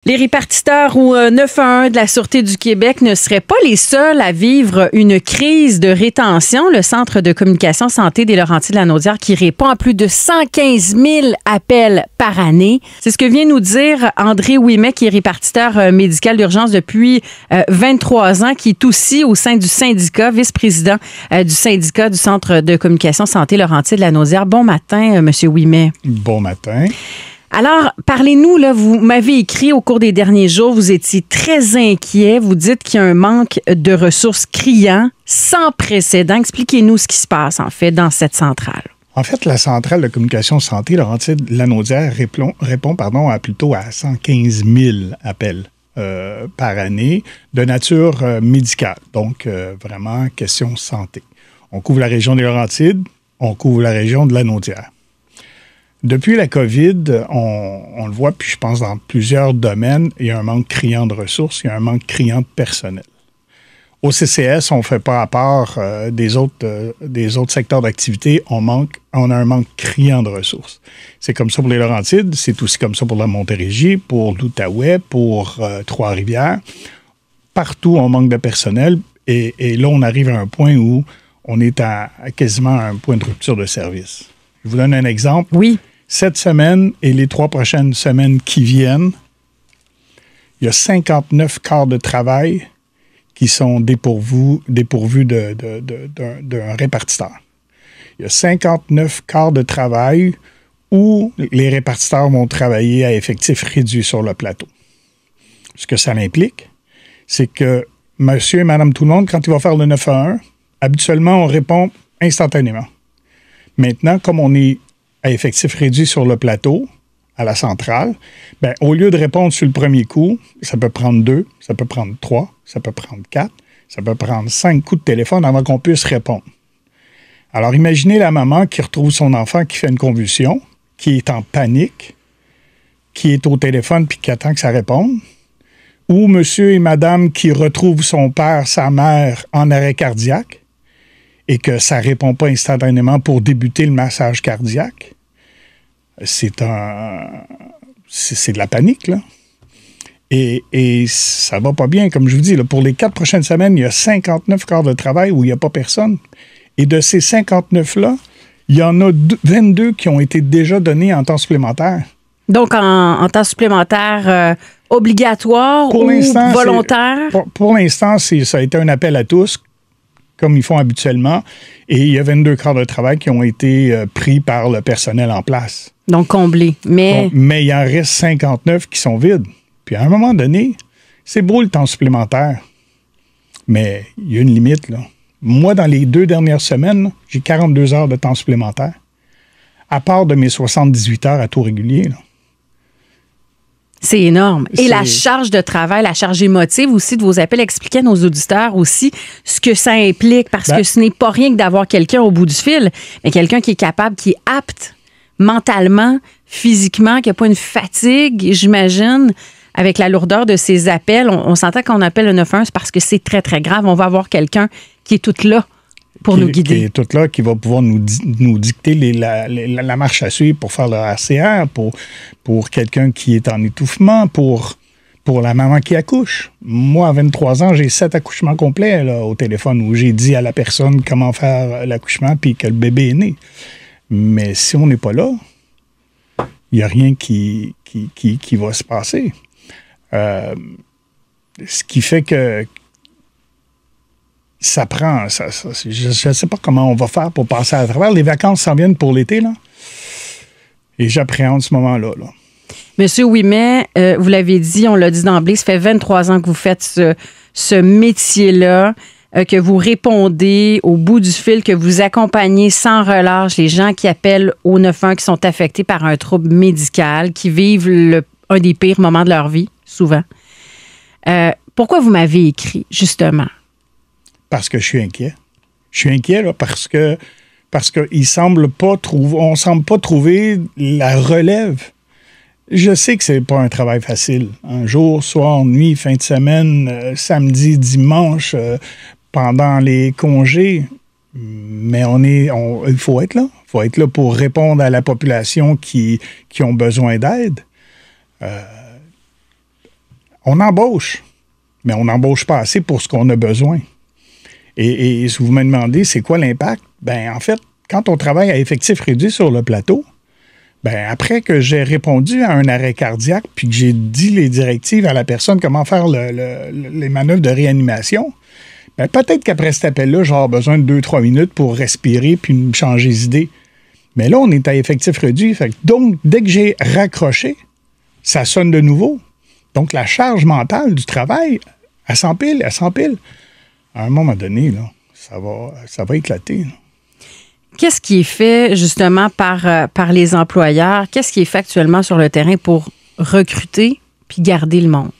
Les répartiteurs au 911 de la Sûreté du Québec ne seraient pas les seuls à vivre une crise de rétention. Le Centre de communication santé des Laurentides-Lanaudière qui répond à plus de 115 000 appels par année. C'est ce que vient nous dire André Ouimet, qui est répartiteur médical d'urgence depuis 23 ans, qui est aussi au sein du syndicat, vice-président du syndicat du Centre de communication santé Laurentides-Lanaudière. Bon matin, Monsieur Ouimet. Bon matin. Alors, parlez-nous, là, vous m'avez écrit au cours des derniers jours, vous étiez très inquiet. Vous dites qu'il y a un manque de ressources criant, sans précédent. Expliquez-nous ce qui se passe, en fait, dans cette centrale. En fait, la centrale de communication santé Laurentides-Lanaudière répond à 115 000 appels par année de nature médicale. Donc, vraiment, question santé. On couvre la région des Laurentides, on couvre la région de Lanaudière. Depuis la COVID, on le voit, puis je pense dans plusieurs domaines, il y a un manque criant de ressources, il y a un manque criant de personnel. Au CCS, on ne fait pas à part des autres secteurs d'activité, on a un manque criant de ressources. C'est comme ça pour les Laurentides, c'est aussi comme ça pour la Montérégie, pour l'Outaouais, pour Trois-Rivières. Partout, on manque de personnel et là, on arrive à un point où on est à quasiment un point de rupture de service. Je vous donne un exemple. Oui. Cette semaine et les 3 prochaines semaines qui viennent, il y a 59 quarts de travail qui sont dépourvus d'un répartiteur. Il y a 59 quarts de travail où les répartiteurs vont travailler à effectif réduit sur le plateau. Ce que ça implique, c'est que monsieur et madame tout le monde, quand il va faire le 911, habituellement, on répond instantanément. Maintenant, comme on est à effectif réduit sur le plateau, à la centrale, bien, au lieu de répondre sur le premier coup, ça peut prendre 2, ça peut prendre 3, ça peut prendre 4, ça peut prendre 5 coups de téléphone avant qu'on puisse répondre. Alors, imaginez la maman qui retrouve son enfant qui fait une convulsion, qui est en panique, qui est au téléphone puis qui attend que ça réponde, ou monsieur et madame qui retrouvent son père, sa mère en arrêt cardiaque, et que ça ne répond pas instantanément pour débuter le massage cardiaque, c'est de la panique, là. Et ça va pas bien, comme je vous dis. Là, pour les 4 prochaines semaines, il y a 59 quarts de travail où il n'y a pas personne. Et de ces 59-là, il y en a 22 qui ont été déjà donnés en temps supplémentaire. Donc, en temps supplémentaire obligatoire ou volontaire? Pour l'instant, ça a été un appel à tous, comme ils font habituellement. Et il y a 22 quarts de travail qui ont été pris par le personnel en place. Donc, comblés. Mais il en reste 59 qui sont vides. Puis à un moment donné, c'est beau le temps supplémentaire. Mais il y a une limite, là. Moi, dans les 2 dernières semaines, j'ai 42 heures de temps supplémentaire. À part de mes 78 heures à taux régulier, là. C'est énorme. Et la charge de travail, la charge émotive aussi de vos appels, expliquez à nos auditeurs aussi ce que ça implique, parce que ce n'est pas rien que d'avoir quelqu'un au bout du fil, mais quelqu'un qui est capable, qui est apte mentalement, physiquement, qui n'a pas une fatigue, j'imagine, avec la lourdeur de ces appels. On s'entend qu'on appelle le 911 parce que c'est très, très grave. On va avoir quelqu'un qui est tout là pour nous guider. Qui est tout là, qui va pouvoir nous dicter la marche à suivre pour faire le RCR, pour quelqu'un qui est en étouffement, pour la maman qui accouche. Moi, à 23 ans, j'ai 7 accouchements complets là, au téléphone où j'ai dit à la personne comment faire l'accouchement puis que le bébé est né. Mais si on n'est pas là, il n'y a rien qui va se passer. Ce qui fait que ça prend... je ne sais pas comment on va faire pour passer à travers. Les vacances s'en viennent pour l'été, là. Et j'appréhende ce moment-là, là. Monsieur Ouimet, vous l'avez dit, on l'a dit d'emblée, ça fait 23 ans que vous faites ce métier-là, que vous répondez au bout du fil, que vous accompagnez sans relâche les gens qui appellent au 911, qui sont affectés par un trouble médical, qui vivent un des pires moments de leur vie, souvent. Pourquoi vous m'avez écrit, justement? Parce que je suis inquiet. Je suis inquiet, là, parce que on semble pas trouver la relève. Je sais que c'est pas un travail facile. Un jour, soir, nuit, fin de semaine, samedi, dimanche, pendant les congés. Mais il faut être là. Il faut être là pour répondre à la population qui ont besoin d'aide. On embauche, mais on n'embauche pas assez pour ce qu'on a besoin. Et si vous me demandez c'est quoi l'impact, ben en fait, quand on travaille à effectif réduit sur le plateau, ben après que j'ai répondu à un arrêt cardiaque puis que j'ai dit les directives à la personne comment faire les manœuvres de réanimation, ben peut-être qu'après cet appel-là, j'aurai besoin de 2-3 minutes pour respirer puis me changer d'idée. Mais là, on est à effectif réduit. Donc, dès que j'ai raccroché, ça sonne de nouveau. Donc, la charge mentale du travail, elle s'empile. À un moment donné, là, ça va éclater. Là. Qu'est-ce qui est fait justement par les employeurs? Qu'est-ce qui est fait actuellement sur le terrain pour recruter puis garder le monde?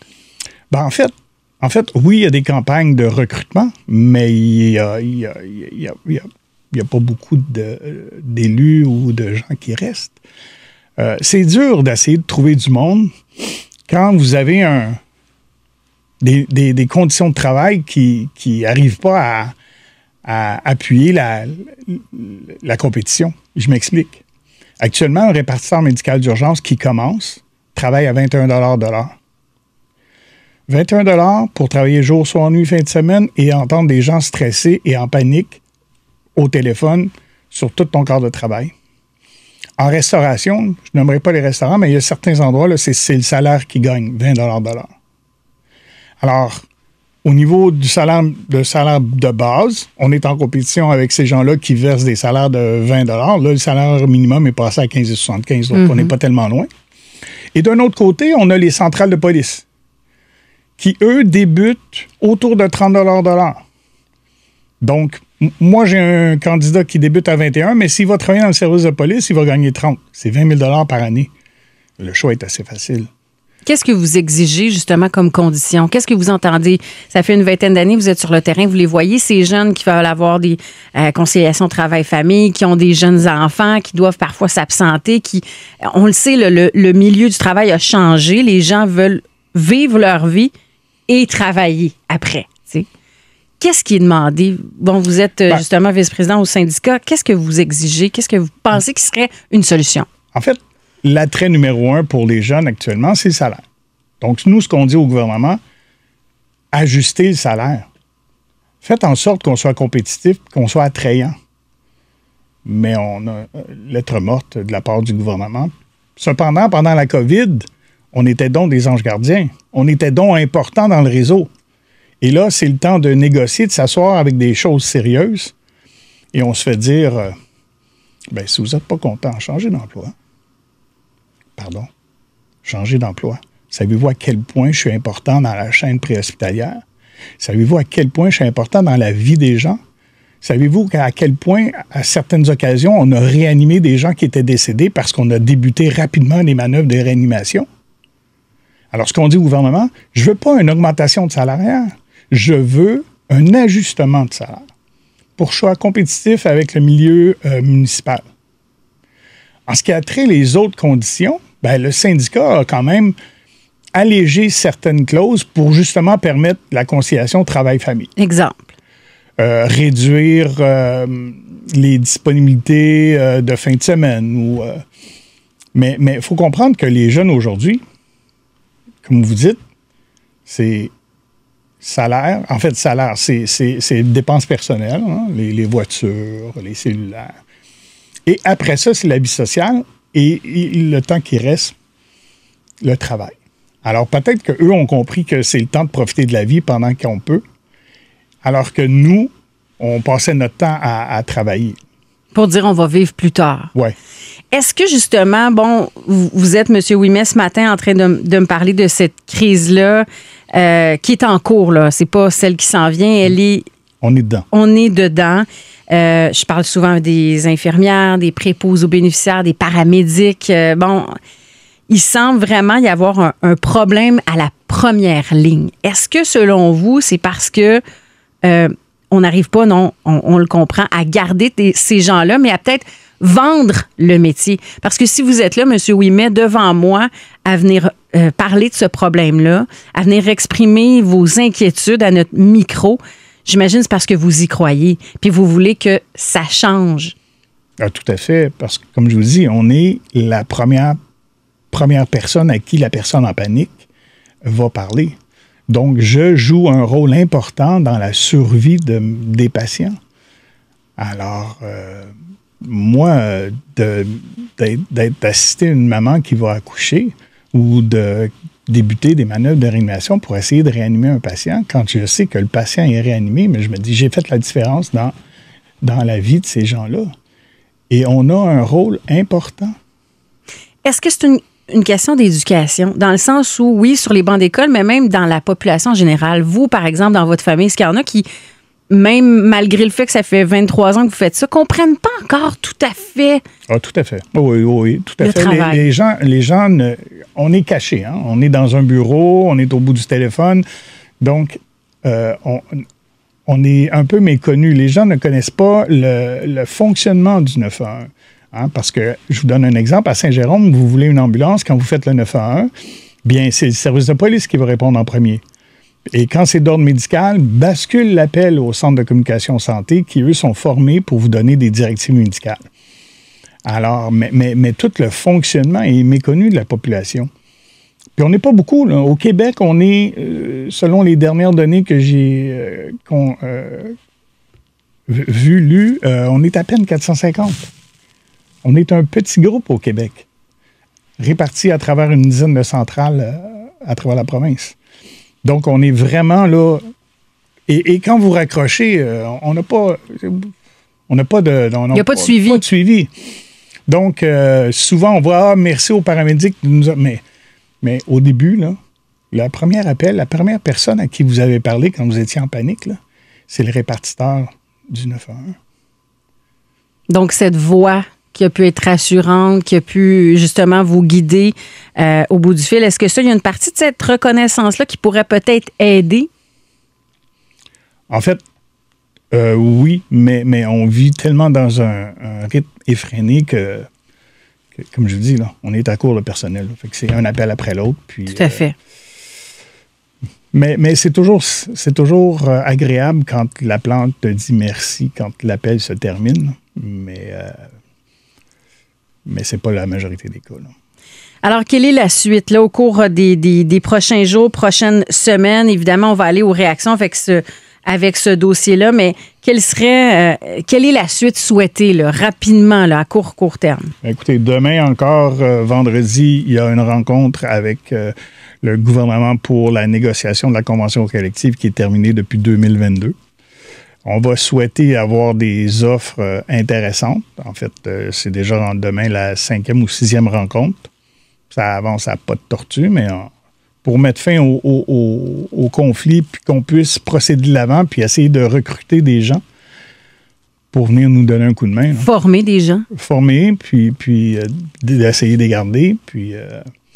Ben, en fait, oui, il y a des campagnes de recrutement, mais il y a pas beaucoup d'élus ou de gens qui restent. C'est dur d'essayer de trouver du monde quand vous avez des conditions de travail qui n'arrivent pas à appuyer la compétition. Je m'explique. Actuellement, un répartiteur médical d'urgence qui commence travaille à 21 $ de l'heure. 21 $ pour travailler jour, soir, nuit, fin de semaine et entendre des gens stressés et en panique au téléphone sur tout ton corps de travail. En restauration, je n'aimerais pas les restaurants, mais il y a certains endroits, là, c'est le salaire qui gagne, 20 $ de l'heure. Alors, au niveau du salaire de base, on est en compétition avec ces gens-là qui versent des salaires de 20 $. Là, le salaire minimum est passé à 15,75 $, donc on n'est pas tellement loin. Et d'un autre côté, on a les centrales de police qui, eux, débutent autour de 30 $ de l'heure. Donc, moi, j'ai un candidat qui débute à 21, mais s'il va travailler dans le service de police, il va gagner 30. C'est 20 000 $ par année. Le choix est assez facile. Qu'est-ce que vous exigez justement comme condition? Qu'est-ce que vous entendez? Ça fait une vingtaine d'années, vous êtes sur le terrain, vous les voyez, ces jeunes qui veulent avoir des conciliations travail-famille, qui ont des jeunes enfants, qui doivent parfois s'absenter, on le sait, le milieu du travail a changé. Les gens veulent vivre leur vie et travailler après. T'sais. Qu'est-ce qui est demandé? Bon, vous êtes justement vice-président au syndicat. Qu'est-ce que vous exigez? Qu'est-ce que vous pensez qui serait une solution? En fait, l'attrait numéro 1 pour les jeunes actuellement, c'est le salaire. Donc, nous, ce qu'on dit au gouvernement, ajustez le salaire. Faites en sorte qu'on soit compétitif, qu'on soit attrayant. Mais on a lettre morte de la part du gouvernement. Cependant, pendant la COVID, on était donc des anges gardiens. On était donc importants dans le réseau. Et là, c'est le temps de négocier, de s'asseoir avec des choses sérieuses. Et on se fait dire, si vous n'êtes pas content, changez d'emploi. Pardon, changer d'emploi. Savez-vous à quel point je suis important dans la chaîne préhospitalière? Savez-vous à quel point je suis important dans la vie des gens? Savez-vous à quel point, à certaines occasions, on a réanimé des gens qui étaient décédés parce qu'on a débuté rapidement les manœuvres de réanimation? Alors, ce qu'on dit au gouvernement, je ne veux pas une augmentation de salaire, je veux un ajustement de salaire pour que je sois compétitif avec le milieu municipal. En ce qui a trait les autres conditions, le syndicat a quand même allégé certaines clauses pour justement permettre la conciliation travail-famille. Exemple. Réduire les disponibilités de fin de semaine. Mais il faut comprendre que les jeunes aujourd'hui, comme vous dites, c'est salaire. En fait, salaire, c'est dépenses personnelles, hein, les voitures, les cellulaires. Et après ça, c'est la vie sociale et le temps qui reste, le travail. Alors, peut-être qu'eux ont compris que c'est le temps de profiter de la vie pendant qu'on peut, alors que nous, on passait notre temps à travailler. Pour dire on va vivre plus tard. Oui. Est-ce que justement, vous êtes, M. Ouimet, ce matin en train de me parler de cette crise-là qui est en cours, là. C'est pas celle qui s'en vient, On est dedans. On est dedans. Je parle souvent des infirmières, des préposés aux bénéficiaires, des paramédics. Il semble vraiment y avoir un problème à la première ligne. Est-ce que, selon vous, c'est parce que on n'arrive pas, non, on le comprend, à garder ces gens-là, mais à peut-être vendre le métier? Parce que si vous êtes là, M. Ouimet, devant moi, à venir parler de ce problème-là, à venir exprimer vos inquiétudes à notre micro, j'imagine c'est parce que vous y croyez, puis vous voulez que ça change. Ah, tout à fait, parce que, comme je vous dis, on est la première personne à qui la personne en panique va parler. Donc, je joue un rôle important dans la survie des patients. Alors, moi, d'assister une maman qui va accoucher ou de débuter des manœuvres de réanimation pour essayer de réanimer un patient, quand je sais que le patient est réanimé, mais je me dis, j'ai fait la différence dans la vie de ces gens-là. Et on a un rôle important. Est-ce que c'est une question d'éducation, dans le sens où, oui, sur les bancs d'école, mais même dans la population en général? Vous, par exemple, dans votre famille, est-ce qu'il y en a qui, même malgré le fait que ça fait 23 ans que vous faites ça, comprennent pas encore tout à fait? Ah, tout à fait. Oui, tout à fait. Travail. Les gens on est cachés. Hein? On est dans un bureau, on est au bout du téléphone. Donc, on est un peu méconnus. Les gens ne connaissent pas le fonctionnement du 911. Hein? Parce que, je vous donne un exemple, à Saint-Jérôme, vous voulez une ambulance, quand vous faites le 911, bien, c'est le service de police qui va répondre en premier. Et quand c'est d'ordre médical, bascule l'appel au centre de communication santé qui, eux, sont formés pour vous donner des directives médicales. Alors, mais tout le fonctionnement est méconnu de la population. Puis on n'est pas beaucoup, là. Au Québec, on est, selon les dernières données que j'ai lues, on est à peine 450. On est un petit groupe au Québec, répartis à travers une dizaine de centrales à travers la province. Donc, on est vraiment là. Et quand vous raccrochez, on n'a pas de... Il n'y a pas de suivi. Pas de suivi. Donc, souvent, on voit, merci aux paramédics. Mais au début, là, la première personne à qui vous avez parlé quand vous étiez en panique, là, c'est le répartiteur du 911. Donc, cette voix qui a pu être rassurante, qui a pu justement vous guider au bout du fil. Est-ce que ça, il y a une partie de cette reconnaissance-là qui pourrait peut-être aider? En fait, oui, mais on vit tellement dans un rythme effréné que, comme je dis, là, on est à court de personnel. Fait que c'est un appel après l'autre. Puis, tout à fait. Mais c'est toujours agréable quand la plante te dit merci, quand l'appel se termine. Mais c'est pas la majorité des cas, là. Alors, quelle est la suite là, au cours des prochains jours, prochaines semaines? Évidemment, on va aller aux réactions avec ce dossier-là, mais quelle est la suite souhaitée là, rapidement, là, à court terme? Écoutez, demain encore, vendredi, il y a une rencontre avec le gouvernement pour la négociation de la convention collective qui est terminée depuis 2022. On va souhaiter avoir des offres intéressantes. En fait, c'est déjà demain la 5e ou 6e rencontre. Ça avance à pas de tortue, mais pour mettre fin au conflit, puis qu'on puisse procéder de l'avant, puis essayer de recruter des gens pour venir nous donner un coup de main. Là. Former des gens. Former, puis d'essayer de les garder, puis...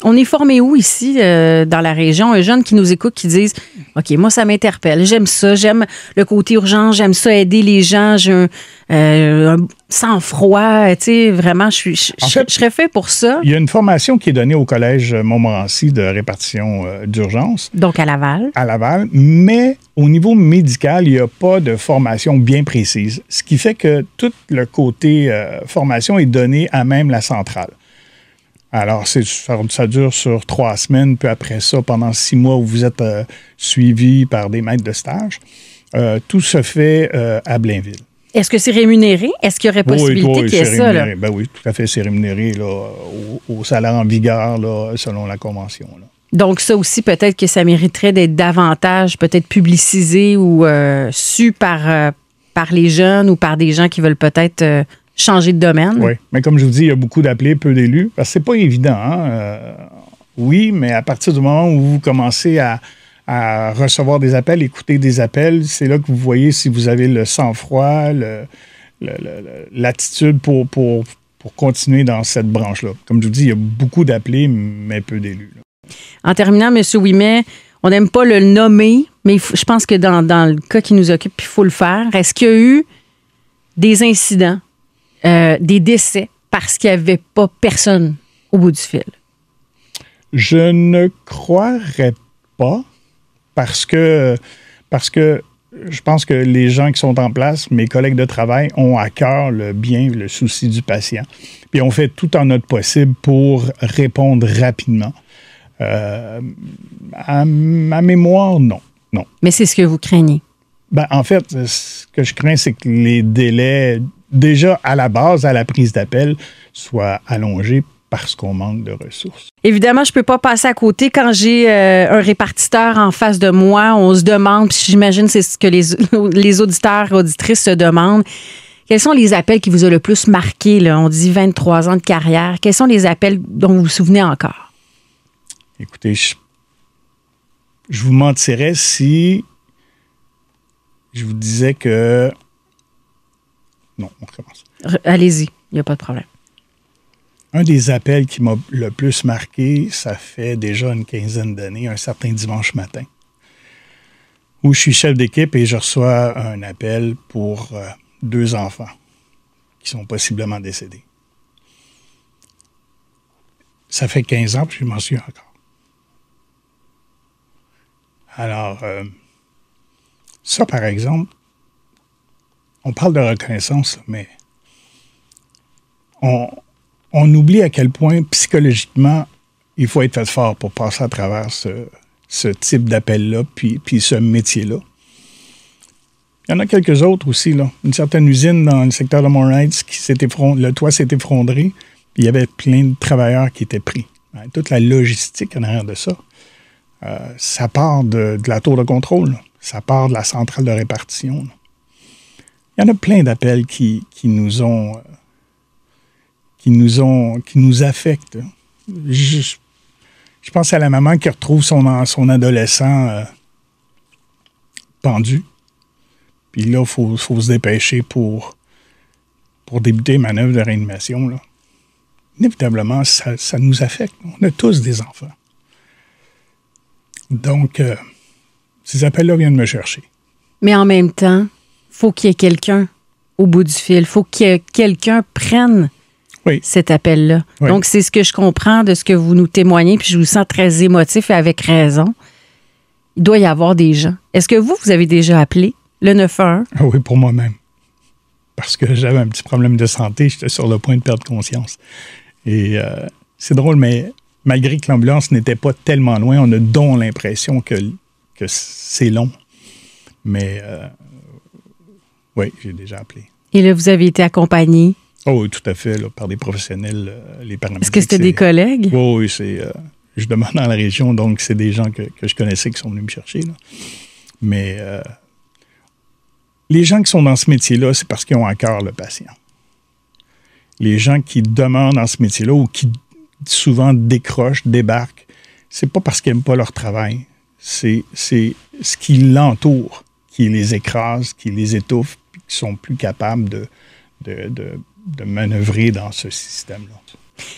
On est formé où ici, dans la région? Un jeune qui nous écoute, qui disent « OK, moi, ça m'interpelle. J'aime ça. J'aime le côté urgent. J'aime ça aider les gens. J'ai un sang-froid. Tu sais, vraiment, je serais fait pour ça. » Il y a une formation qui est donnée au Collège Montmorency de répartition d'urgence. Donc, à Laval. À Laval. Mais au niveau médical, il n'y a pas de formation bien précise. Ce qui fait que tout le côté formation est donné à même la centrale. Alors, ça dure sur 3 semaines, puis après ça, pendant 6 mois où vous êtes suivi par des maîtres de stage. Tout se fait à Blainville. Est-ce que c'est rémunéré? Est-ce qu'il y aurait possibilité qu'il y ait ça? Là? Ben oui, tout à fait, c'est rémunéré là, au salaire en vigueur là, selon la convention. Là. Donc, ça aussi, peut-être que ça mériterait d'être davantage peut-être publicisé ou su par les jeunes ou par des gens qui veulent peut-être... changer de domaine. Oui, mais comme je vous dis, il y a beaucoup d'appelés, peu d'élus. Parce que c'est pas évident. Hein? Oui, mais à partir du moment où vous commencez à recevoir des appels, écouter des appels, c'est là que vous voyez si vous avez le sang-froid, l'attitude pour continuer dans cette branche-là. Comme je vous dis, il y a beaucoup d'appelés, mais peu d'élus. Là. En terminant, M. Ouimet, on n'aime pas le nommer, mais je pense que dans le cas qui nous occupe, il faut le faire. Est-ce qu'il y a eu des incidents, des décès parce qu'il n'y avait pas personne au bout du fil? Je ne croirais pas parce que je pense que les gens qui sont en place, mes collègues de travail, ont à cœur le bien, le souci du patient. Puis on fait tout en notre possible pour répondre rapidement. À ma mémoire, non. Mais c'est ce que vous craignez. Ben, en fait, ce que je crains, c'est que les délais, déjà à la base, à la prise d'appel, soient allongés parce qu'on manque de ressources. Évidemment, je ne peux pas passer à côté. Quand j'ai un répartiteur en face de moi, on se demande, puis j'imagine c'est ce que les auditeurs et auditrices se demandent, quels sont les appels qui vous ont le plus marqué, là? On dit 23 ans de carrière. Quels sont les appels dont vous vous souvenez encore? Écoutez, je vous mentirais si je vous disais que... Non, on recommence. Allez-y, il n'y a pas de problème. Un des appels qui m'a le plus marqué, ça fait déjà une quinzaine d'années, un certain dimanche matin, où je suis chef d'équipe et je reçois un appel pour 2 enfants qui sont possiblement décédés. Ça fait 15 ans, puis je m'en souviens encore. Alors, ça, par exemple, on parle de reconnaissance, mais on oublie à quel point, psychologiquement, il faut être fait fort pour passer à travers ce type d'appel-là, puis ce métier-là. Il y en a quelques autres aussi, là. Une certaine usine dans le secteur de Montréal, le toit s'est effondré, puis il y avait plein de travailleurs qui étaient pris. Toute la logistique en arrière de ça, ça part de la tour de contrôle, là. Ça part de la centrale de répartition, là. Il y en a plein d'appels qui nous affectent. Je pense à la maman qui retrouve son adolescent pendu. Puis là, il faut se dépêcher pour débuter une manœuvre de réanimation, là. Inévitablement, ça nous affecte. On a tous des enfants. Donc, ces appels-là viennent me chercher. Mais en même temps, faut qu'il y ait quelqu'un au bout du fil. Faut que quelqu'un prenne cet appel-là. Oui. Donc, c'est ce que je comprends de ce que vous nous témoignez, puis je vous sens très émotif et avec raison. Il doit y avoir des gens. Est-ce que vous avez déjà appelé le 911? Ah oui, pour moi-même. Parce que j'avais un petit problème de santé, j'étais sur le point de perdre conscience. Et c'est drôle, mais malgré que l'ambulance n'était pas tellement loin, on a donc l'impression que c'est long. Mais oui, j'ai déjà appelé. Et là, vous avez été accompagné? Oh oui, tout à fait, là, par des professionnels, les paramédics. Est-ce que c'était des collègues? Oh, oui, je demande dans la région, donc c'est des gens que je connaissais qui sont venus me chercher, là. Mais les gens qui sont dans ce métier-là, c'est parce qu'ils ont à cœur le patient. Les gens qui demeurent dans ce métier-là ou qui souvent décrochent, débarquent, c'est pas parce qu'ils n'aiment pas leur travail. C'est ce qui l'entoure qui les écrase, qui les étouffe, puis qui sont plus capables de manœuvrer dans ce système-là.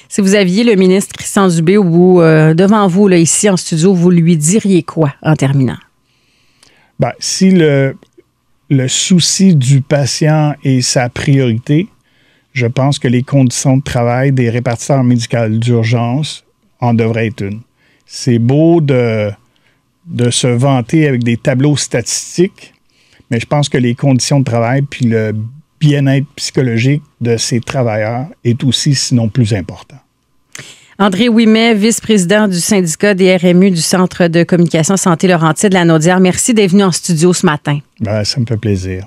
Si vous aviez le ministre Christian Dubé devant vous, là, ici en studio, vous lui diriez quoi en terminant? Ben, si le souci du patient est sa priorité, je pense que les conditions de travail des répartiteurs médicaux d'urgence en devraient être une. C'est beau de se vanter avec des tableaux statistiques, mais je pense que les conditions de travail puis le bien-être psychologique de ces travailleurs est aussi, sinon plus important. André Ouimet, vice-président du syndicat des RMU du Centre de communication santé Laurentides-Lanaudière, merci d'être venu en studio ce matin. Ben, ça me fait plaisir.